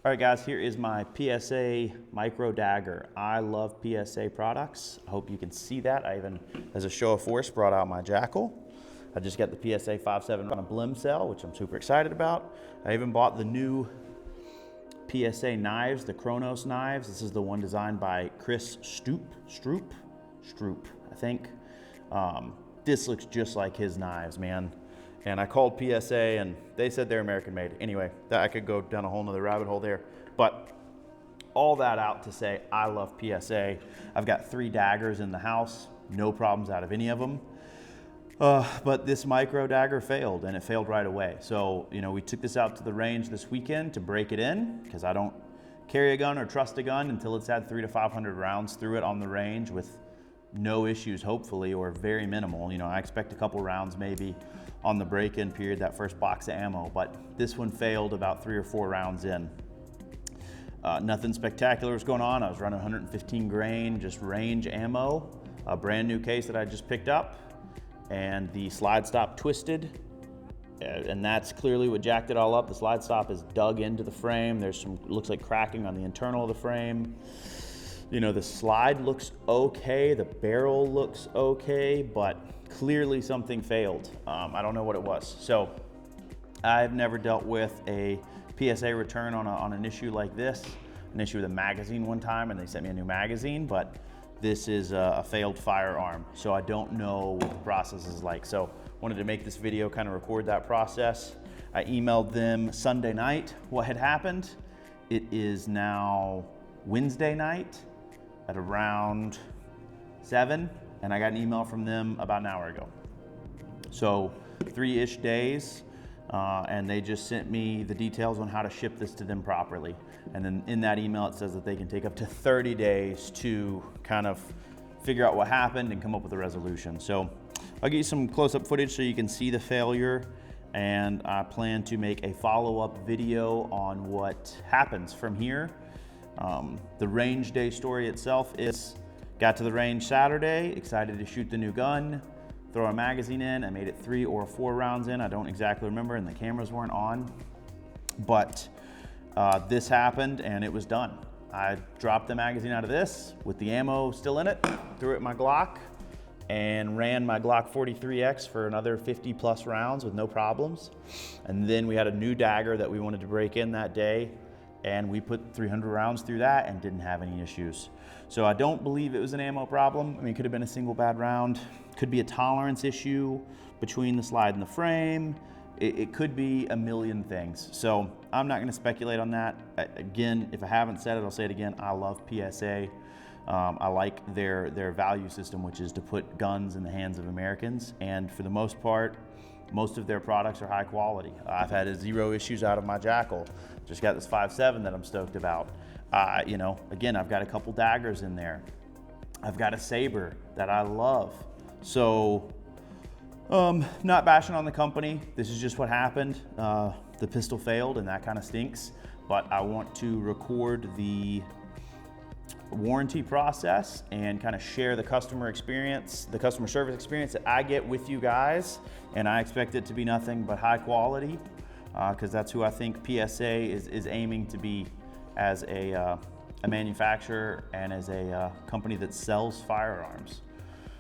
All right guys, here is my PSA Micro Dagger. I love PSA products. I hope you can see that. I even, as a show of force, brought out my Jackal. I just got the PSA 5.7 on a blim cell, which I'm super excited about. I even bought the new PSA knives, the Kronos knives. This is the one designed by Chris Stroop, I think. This looks just like his knives, man. And I called PSA and they said they're American made. Anyway, that I could go down a whole nother rabbit hole there. But all that out to say, I love PSA. I've got 3 daggers in the house, no problems out of any of them. But this Micro Dagger failed, and it failed right away. So, you know, we took this out to the range this weekend to break it in, because I don't carry a gun or trust a gun until it's had 300 to 500 rounds through it on the range with no issues, hopefully, or very minimal. You know, I expect a couple rounds maybe on the break-in period, that first box of ammo, but this one failed about 3 or 4 rounds in. Nothing spectacular was going on. I was running 115 grain, just range ammo, a brand new case that I just picked up, and the slide stop twisted, and that's clearly what jacked it all up. The slide stop is dug into the frame. There's some, looks like cracking on the internal of the frame. You know, the slide looks okay, the barrel looks okay, but clearly something failed. I don't know what it was. So I've never dealt with a PSA return on an issue like this, an issue with a magazine one time, and they sent me a new magazine, but this is a failed firearm. So I don't know what the process is like. So wanted to make this video, kind of record that process. I emailed them Sunday night what had happened. It is now Wednesday night at around 7, and I got an email from them about an hour ago. So 3-ish days, and they just sent me the details on how to ship this to them properly. And then in that email, it says that they can take up to 30 days to kind of figure out what happened and come up with a resolution. So I'll get you some close-up footage so you can see the failure, and I plan to make a follow-up video on what happens from here. The range day story itself is, got to the range Saturday, excited to shoot the new gun, throw a magazine in. I made it 3 or 4 rounds in. I don't exactly remember, and the cameras weren't on. But this happened and it was done. I dropped the magazine out of this with the ammo still in it, threw it in my Glock, and ran my Glock 43X for another 50 plus rounds with no problems. And then we had a new dagger that we wanted to break in that day, and we put 300 rounds through that and didn't have any issues. So I don't believe it was an ammo problem. I mean, it could have been a single bad round. Could be a tolerance issue between the slide and the frame. It could be a million things. So I'm not gonna speculate on that. Again, if I haven't said it, I'll say it again. I love PSA. I like their value system, which is to put guns in the hands of Americans. And for the most part, most of their products are high quality. I've had 0 issues out of my Jackal. Just got this 5.7 that I'm stoked about. You know, again, I've got a couple daggers in there. I've got a saber that I love. So, not bashing on the company. This is just what happened. The pistol failed and that kind of stinks, but I want to record the warranty process and kind of share the customer experience, the customer service experience that I get with you guys. And I expect it to be nothing but high quality, because that's who I think PSA is aiming to be as a manufacturer and as a company that sells firearms.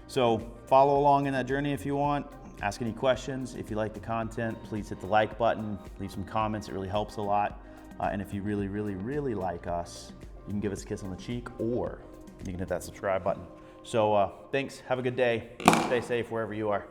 So follow along in that journey if you want. Ask any questions. If you like the content, please hit the like button, leave some comments. It really helps a lot. And if you really, really, really like us, you can give us a kiss on the cheek, or you can hit that subscribe button. So thanks, have a good day. Stay safe wherever you are.